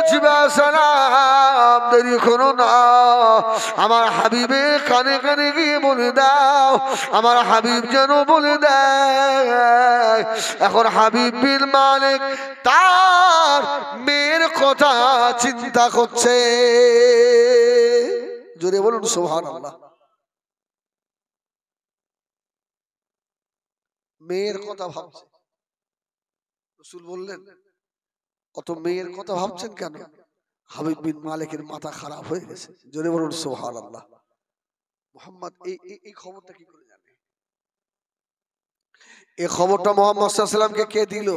Speaker 1: জিবা সালাম, দেরি করো না, আমার হাবিবের কানে কানে গিয়ে বলে দাও, আমার হাবিব যেন বলে দেয়। এখন হাবিব বিন মালিক তার মেয়ের কথা চিন্তা করছে। জোরে বলুন সুবহানাল্লাহ। মেয়ের কথা ভাবছে। রাসূল বললেন, অত মেয়ের কথা ভাবছেন কেন? হাবিব বিন মালিকের মাথা খারাপ হয়ে গেছে। জোরে বলুন সুবহানাল্লাহ। মুহাম্মদ এই খবরটা কি করে জানে? এই খবরটা মুহাম্মদ সাল্লাল্লাহু আলাইহি ওয়াসাল্লামকে কে দিল?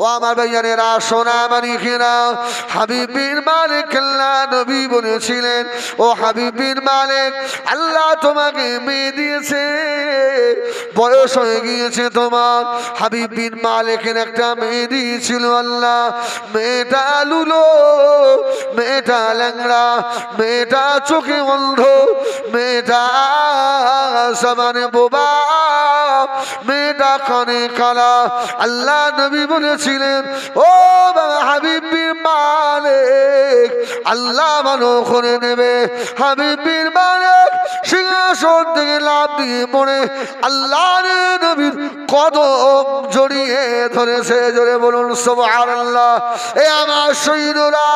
Speaker 1: ও আমার ভাইয়ানেরা সোনা মানিকেরা, হাবিব বিন মালিক আল্লাহ নবী বলেছিলেন, ও হাবিব বিন মালিক, আল্লাহ তোমাকে মেয়ে দিয়েছে, বয়স হয়ে গিয়েছে তোমার। হাবিব বিন মালিকের একটা মেয়ে দিয়েছিল আল্লাহ। মেয়েটা লুলো, মেয়েটা ল্যাংড়া, মেয়েটা চোখে অন্ধ, মেয়েটা সমানে বোবা, মেয়েটা কানে কালা। আল্লাহ নবী বলেছিলেন, ও বাবা হাবিব বিন মালিক, আল্লাহ ভালো করে নেবে। হাবিব বিন মালিক সিংহাসন থেকে লাফ দিয়ে পড়ে আল্লাহর নবীর কদম জড়িয়ে ধরেছে। জোরে বলুন সুবহানাল্লাহ। এ আমার সৈন্যরা,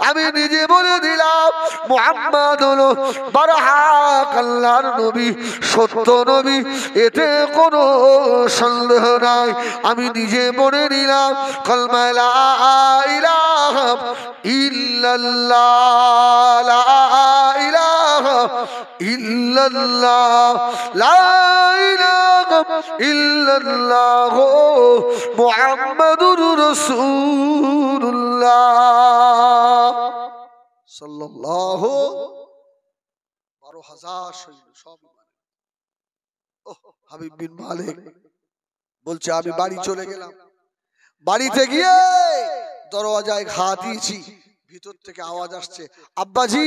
Speaker 1: আমি নিজে বলে দিলাম, মুহাম্মদ হলো বারহাক আল্লাহর নবী, সত্য নবী, এতে কোনো সন্দেহ নাই। আমি নিজে বলে দিলাম, কালমা লা ইলাহা ইল্লাল্লাহ, লা ইলাহা ইল্লাল্লাহ, লা ইলাহা ইল্লাল্লাহ, মুহাম্মাদুর রাসূলুল্লাহ সাল্লাল্লাহু। 12,000 সৈন্য সব। হাবিব বিন মালিক বলছে, আমি বাড়ি চলে গেলাম। বাড়িতে গিয়ে দরওয়াজায় ঘা দিয়েছি, ভিতর থেকে আওয়াজ আসছে, আব্বাজি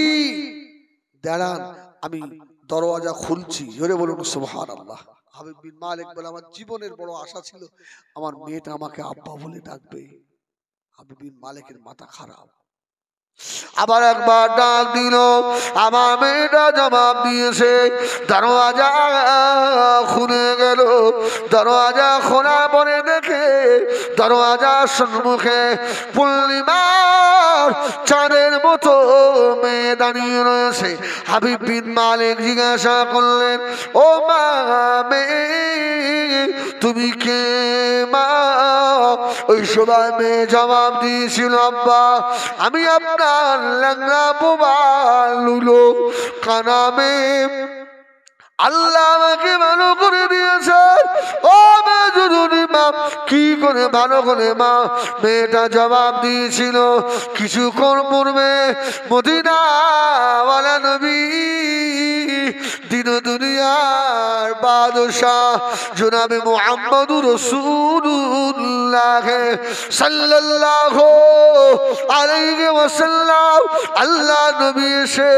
Speaker 1: দাঁড়ান, আমি দরওয়াজা খুলছি। জোরে বলুন সুবহানাল্লাহ। হাবিব বিন মালিক বলে, আমার জীবনের বড় আশা ছিল আমার মেয়েটা আমাকে আব্বা বলে ডাকবে। হাবিব বিন মালিকের মাথা খারাপ। আবার একবার ডাক দিল, আমার মেয়েটা জবাব দিয়েছে। দরওয়াজা খুলে গেল। দরওয়াজা খোলা পরে দেখে দরওয়াজার সম্মুখে পূর্ণিমার চাঁদের মতো মেয়ে দাঁড়িয়ে রয়েছে। হাবিব বিন মালিক জিজ্ঞাসা করলেন, ও মা, মেয়ে তুমি কে মা? ওই সময় মেয়ে জবাব দিয়েছিল, আব্বা আমি আপনার ল্যাংড়া বোবা লুলো কানা মেয়ে, আল্লাহ আমাকে ভালো করে দিয়েছে। ও মা, জরুরি মা, কি করে ভালো করে মা? মেয়েটা জবাব দিয়েছিল, কিছুক্ষণ পূর্বে মদিনাওয়ালা নবী, দিন দুনিয়ার বাদশাহ জনাবে মুহাম্মদুর রাসূলুল্লাহ সাল্লাল্লাহু আলাইহি ওয়াসাল্লাম, আল্লাহ নবী এসে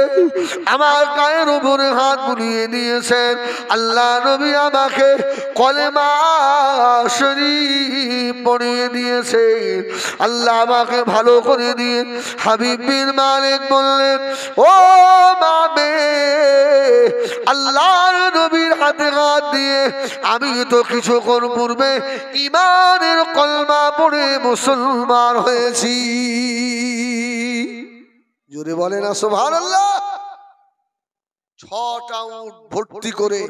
Speaker 1: আমার গায়ের উপরে হাত বুলিয়ে দিয়েছেন। আল্লাহ নবী আমাকে কলেমা শরীফ পড়িয়ে দিয়েছেন। আল্লাহ আমাকে ভালো করে দিয়ে হাবিব বিন মালিক বললেন, ও মা, আল্লাহর নবীর হাতে হাত দিয়ে আমি তো কিছুক্ষণ পূর্বে ঈমানের কলমা পড়ে মুসলমান হয়েছি। জোরে বলে না সুবহানাল্লাহ। 6টা উট ভর্তি করে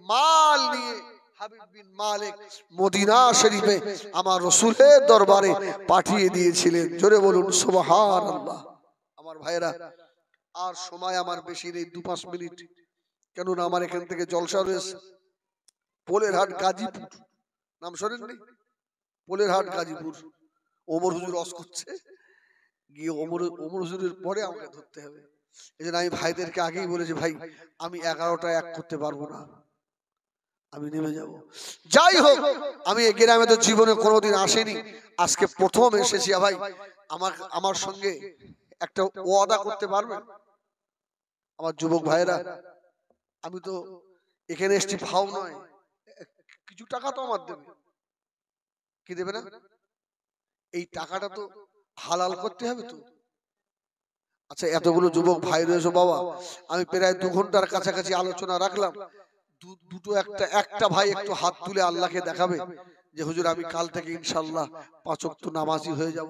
Speaker 1: মাল নিয়ে হাবিব বিন মালিক মদিনা শরীফে আমার রাসূলের দরবারে পাঠিয়ে দিয়েছিলেন। জোরে বলুন সুবহানাল্লাহ। আমার ভাইরা, আর সময় আমার বেশি নেই, 2-5 মিনিট, কেননা আমার এখান থেকে জলসা রয়েছে। পোলের হাট গাজীপুর, নাম শোনেননি? পোলের হাট গাজীপুর। ওমর হুজুর ওয়াজ করছে, গিয়ে ওমর হুজুরের পরে আমাকে ধরতে হবে। এই জন্য আমি ভাইদেরকে আগেই বলেছি, ভাই আমি 11টায় এক করতে পারবো না, আমি নেমে যাব। যাই হোক, আমি এই গ্রামে তো জীবনে কোনোদিন আসেনি, আজকে প্রথম এসেছি। ভাই আমার সঙ্গে একটা ওয়াদা করতে পারবেন আমার যুবক ভাইরা? আমি তো এখানে এসছি ফাও নয়, কিছু টাকা তো আমার দেবে। কি দেবে না? এই টাকাটা তো হালাল করতে হবে তো। আচ্ছা, এতগুলো যুবক ভাই রয়েছে বাবা, আমি প্রায় 2 ঘন্টার কাছাকাছি আলোচনা রাখলাম। একটা ভাই একটু হাত তুলে আল্লাহকে দেখাবে যে হুজুর আমি কাল থেকে ইনশাআল্লাহ 5 ওয়াক্ত নামাজি হয়ে যাব।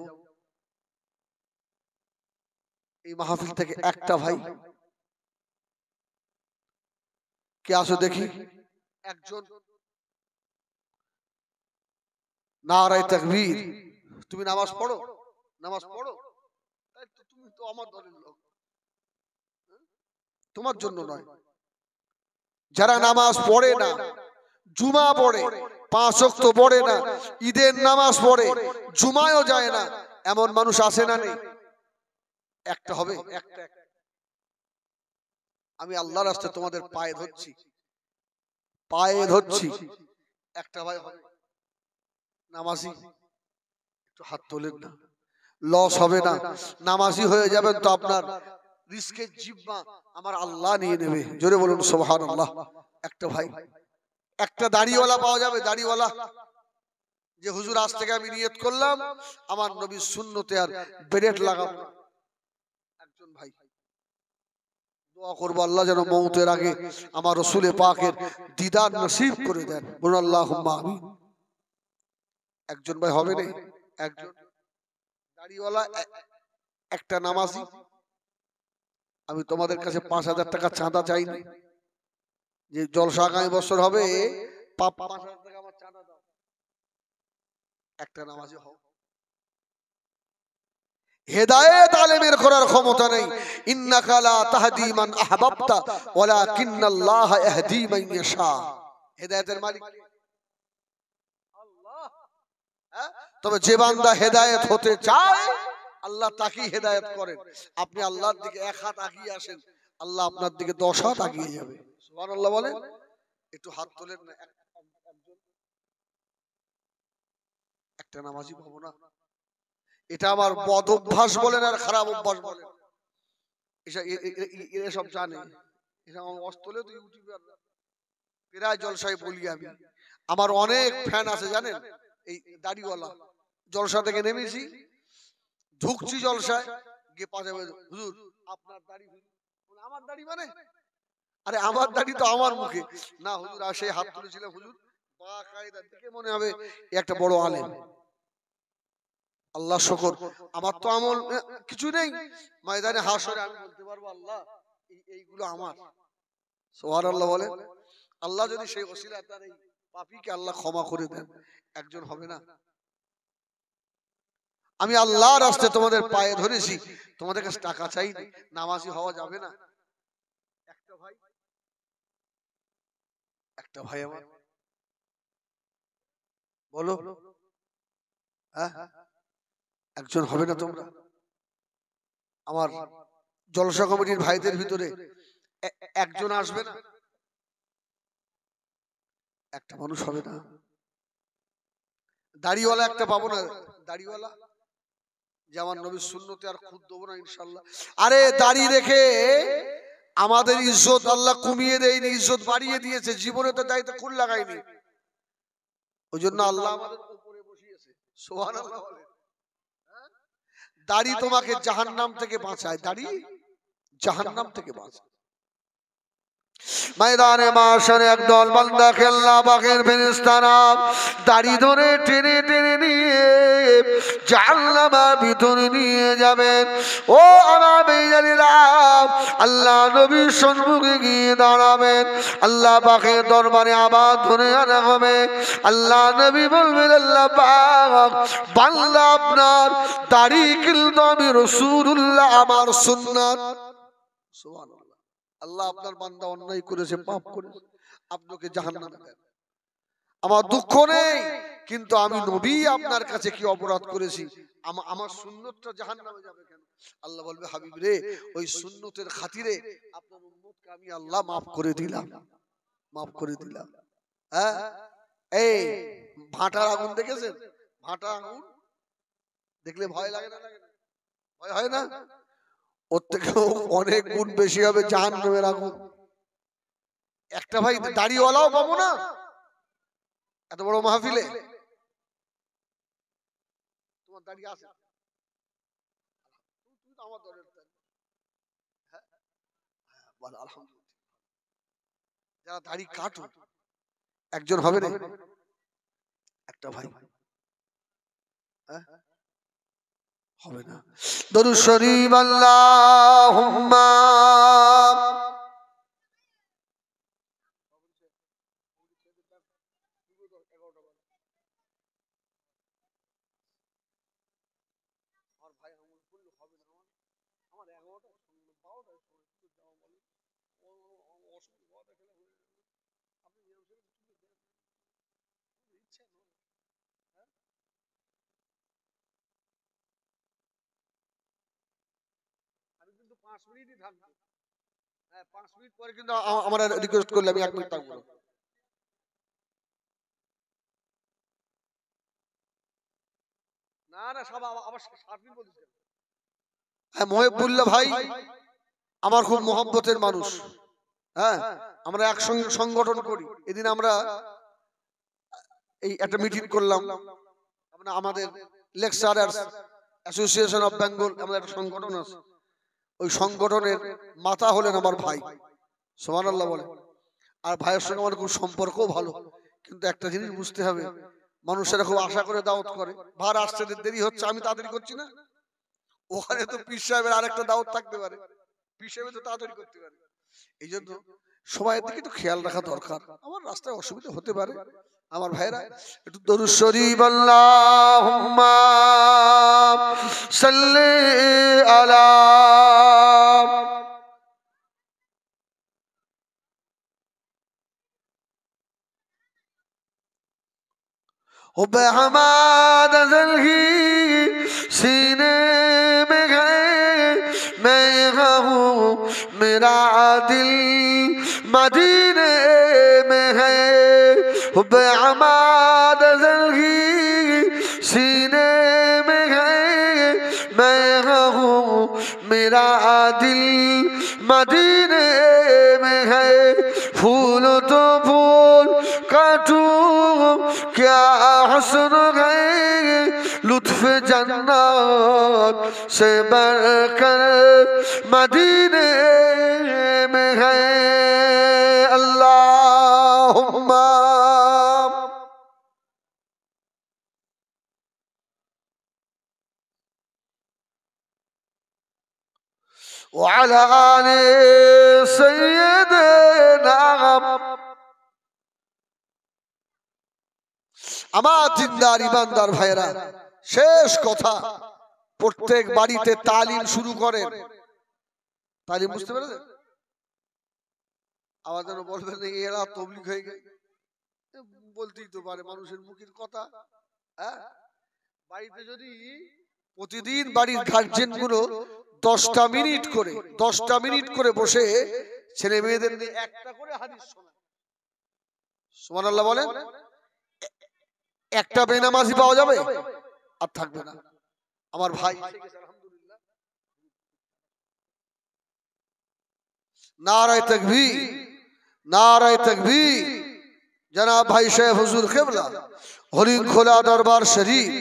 Speaker 1: এই মাহফিল থেকে একটা ভাই কে আসো দেখি, একজন। নারায়ে তাকবীর। তুমি নামাজ পড়ো? নামাজ পড়ো? তুমি তো আমার দলের লোক, তোমার জন্য নয়। যারা নামাজ পড়ে না, জুমা পড়ে, 5 ওয়াক্ত পড়ে না, ঈদের নামাজ পড়ে, জুমায়ও যায় না, এমন মানুষ আছে না নেই? একটা হবে, একটা। আমি আল্লাহর রাস্তায় তোমাদের পায়ে ধরছি, পায়ে ধরছি, একটা ভাই হবে নামাজি? একটু হাত তোলেন না, লস হবে না? নামাজি হয়ে যাবেন তো আপনার রিস্কের জিম্মা আমার আল্লাহ নিয়ে নেবে। জোরে বলুন সুবহানাল্লাহ। একটা ভাই, একটা দাড়িওয়ালা পাওয়া যাবে, দাড়িওয়ালা, যে হুজুর আজ থেকে আমি নিয়ত করলাম আমার নবীর সুন্নতে আর বেরেট লাগাবো। একজন ভাই দোয়া করবো আল্লাহ যেন মওতের আগে আমার রাসূলে পাকের দিদার নসিব করে দেন। বলুন আল্লাহুম্মা আমিন। একজন ভাই হবে না? একজন দাড়িওয়ালা, একটা নামাজি। আমি তোমাদের কাছে 5,000 টাকা চাঁদা চাইনি, যে জলসা আগামী বছর হবে, 5,000 টাকা আমার চাঁদা দাও, একটা নামাজি হও। হেদায়েত আলেমের করার ক্ষমতা নেই। ইন্নাকা লা তাহদি মান আহবাবতা ওয়ালাকিন্নাল্লাহ ইয়াহদি মান ইয়াশা। হেদায়েতের মালিক আল্লাহ। তবে যে বান্দা হেদায়েত হতে চায় আল্লাহ তাকেই হেদায়েত করেন। আপনি আল্লাহর দিকে 1 হাত আগিয়ে আসেন, আল্লাহ আপনার দিকে 10 হাত আগিয়ে যাবে। সুবহানাল্লাহ বলেন। একটু হাত তোলেন না। একটা নামাজি পাবো না? এটা আমার বদ অভ্যাস বলেন আর খারাপ অভ্যাস বলেন, এসব জানে। এটা আমার অস্তলে তো ইউটিউবার প্রায় জলসায় বলি আমি, আমার অনেক ফ্যান আছে জানেন। এই দাড়িওয়ালা, জলসা থেকে নেমেছি, ঢুকছি জলসায়, গিয়ে পাশে হুজুর আপনার দাড়ি, আমার দাড়ি মানে, আরে আমার দাড়ি তো আমার মুখে না হুজুর। আর সেই হাত তুলেছিলাম হুজুর, বা কায়দা দেখে মনে হবে একটা বড় আলেম। আল্লাহ শুকর, আমার তো আমল কিছু নেই, ময়দানে হাসরে আমি বলতে পারবো আল্লাহ এইগুলো আমার। সুবহানাল্লাহ বলেন। আল্লাহ যদি সেই ওসিলায় তার এই পাপীকে আল্লাহ ক্ষমা করে দেন, একজন হবে না? আমি আল্লাহর রাস্তায় তোমাদের পায়ে ধরেছি, তোমাদের কাছে টাকা চাইনি, নামাজি হওয়া যাবে না? একটা ভাই, একটা ভাই আমার বলো, হ্যাঁ একজন হবে না তোমরা? আমার জলসা কমিটির ভাইদের ভিতরে একজন আসবে না? একটা মানুষ হবে না? দাড়িওয়ালা একটা পাবো না? দাড়িওয়ালা যে আমার নবীর সুন্নতে আর খুদ দেবো না ইনশাআল্লাহ। আরে দাড়ি রেখে আমাদের ইজ্জত আল্লাহ কমিয়ে দেয়নি, ইজ্জত বাড়িয়ে দিয়েছে। জীবনে তো দাড়িতে খুল লাগাইনি, ওই জন্য আল্লাহ আমাদের উপরে বসিয়েছে। সুবহানাল্লাহ বলেন। দাড়ি তোমাকে জাহান্নাম থেকে বাঁচায়, দাড়ি জাহান্নাম থেকে বাঁচায়। ময়দানে মাশারে একদল বান্দা আল্লাহ পাকের ফেরেশতারা দাড়ি ধরে টেনে টেনে নিয়ে জাহান্নামের ভিতরে নিয়ে যাবেন। ও আমার বেঈমানেরা, আল্লাহ নবীর সম্মুখে গিয়ে দাঁড়াবেন, আল্লাহ পাকের দরবারে আবার ধরে আনা হবে। আল্লাহ নবী বলবেন, আল্লাহ পাক বান্দা আপনার দাড়ি কিন্তু আমি রাসূলুল্লাহ, আমার সুন্নাত। সুবহানাল্লাহ। আল্লাহ আপনার বান্দা অন্যায় করেছে, পাপ করেছে, আপনাকে জাহান্নামে দেন। আমার দুঃখ নেই, কিন্তু আমি নবী আপনার কাছে কি অপরাধ করেছি? আমার সুন্নতটা জাহান্নামে যাবে কেন? আল্লাহ বলবে, হাবিব রে, ওই সুন্নতের খাতিরে আপনার উম্মতকে আমি আল্লাহ মাফ করে দিলাম, মাফ করে দিলাম। হ্যাঁ, এই ভাটার আগুন দেখেছেন? ভাটা আগুন দেখলে ভয় লাগে না? লাগে না? ভয় হয় না? ওর থেকেও অনেক গুণ বেশি হবে জাহান্নামের আগুন। একটা ভাই দাড়িওয়ালাও পাবো না এত বড় মাহফিলে। তোমার দাড়ি আছে? তুমি তো আমার দলের। হ্যাঁ, বল আলহামদুলিল্লাহ। যারা দাড়ি কাটো একজন হবে না? একটা ভাই, হ্যাঁ হবে না? দরুদ শরীফ আল্লাহুম্মা 5 মিনিটই থাকবো। হ্যাঁ 5 মিনিট পরে কিন্তু আমরা রিকোয়েস্ট করলে আমি 1 মিনিট থাকবো। না না সব আবার 7 মিনিট বলছিস। হ্যাঁ মহিবুল্লাহ ভাই আমার খুব মহব্বতের মানুষ। হ্যাঁ আমরা একসঙ্গে সংগঠন করি। এদিন আমরা এই একটা মিটিং করলাম, আমাদের লেকচারার্স অ্যাসোসিয়েশন অফ বেঙ্গল, আমাদের একটা সংগঠন আছে। ওই সংগঠনের মাথা হলেন আমার ভাই, সুবহানাল্লাহ বলে। আর ভাইয়ের সঙ্গে আমার খুব সম্পর্কও ভালো। কিন্তু একটা জিনিস বুঝতে হবে, মানুষেরা খুব আশা করে দাওয়াত করে, ভার আসতে দেরি হচ্ছে, আমি তাড়াতাড়ি করছি না। ওখানে তো পীর সাহেবের আরেকটা দাওয়াত থাকতে পারে, পীর সাহেব তো তাড়াতাড়ি করতে পারে। এই জন্য সবাই দিকে একটু খেয়াল রাখা দরকার। আমার রাস্তায় অসুবিধা হতে পারে, আমার ভাইরা একটু দরুদ শরীফ আল্লাহুম্মা সাল্লি আলা हमाद ही सीने में गए मैं हूँ, मेरा दिल मदीने में है। हमाद ही सीने में गए मैं हूँ, मेरा दिल मदीने में है। फूल तो फूल काटूं क्या हसन है, लुत्फ जन्नत से बढ़कर मदीने में है। अल्लाहुम्मा وعلى آل سيدنا। আমার জিন্দার ইমানদার ভাইরা, শেষ কথা, প্রত্যেক বাড়িতে তালিম শুরু করেন। তালিম বুঝতে পেরেছেন? আবার যেন বলবেন এরা তবলিগ হয়ে গেছে, বলতেই তো পারে মানুষের মুখের কথা। হ্যাঁ বাড়িতে যদি প্রতিদিন বাড়ির গার্জেন গুলো 10টা মিনিট করে বসে ছেলে মেয়েদের নিয়ে একটা করে হাদিস শোনায়, সুবহানাল্লাহ বলেন, একটা বেনামাজি পাওয়া যাবে আর থাকবে না। আমার ভাই আলহামদুলিল্লাহ, নারায়ে তাকবীর, নারায়ে তাকবীর। জনাব ভাই শেখ হুজুর কিবলা হরিণ খোলা দরবার শরীফ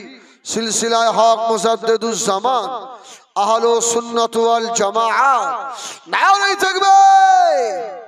Speaker 1: সিলসিলায়ে হক মুজাদ্দিদুজ জামান আহলে সুন্নাত ওয়াল জামাআত, নারায়ে তাকবীর।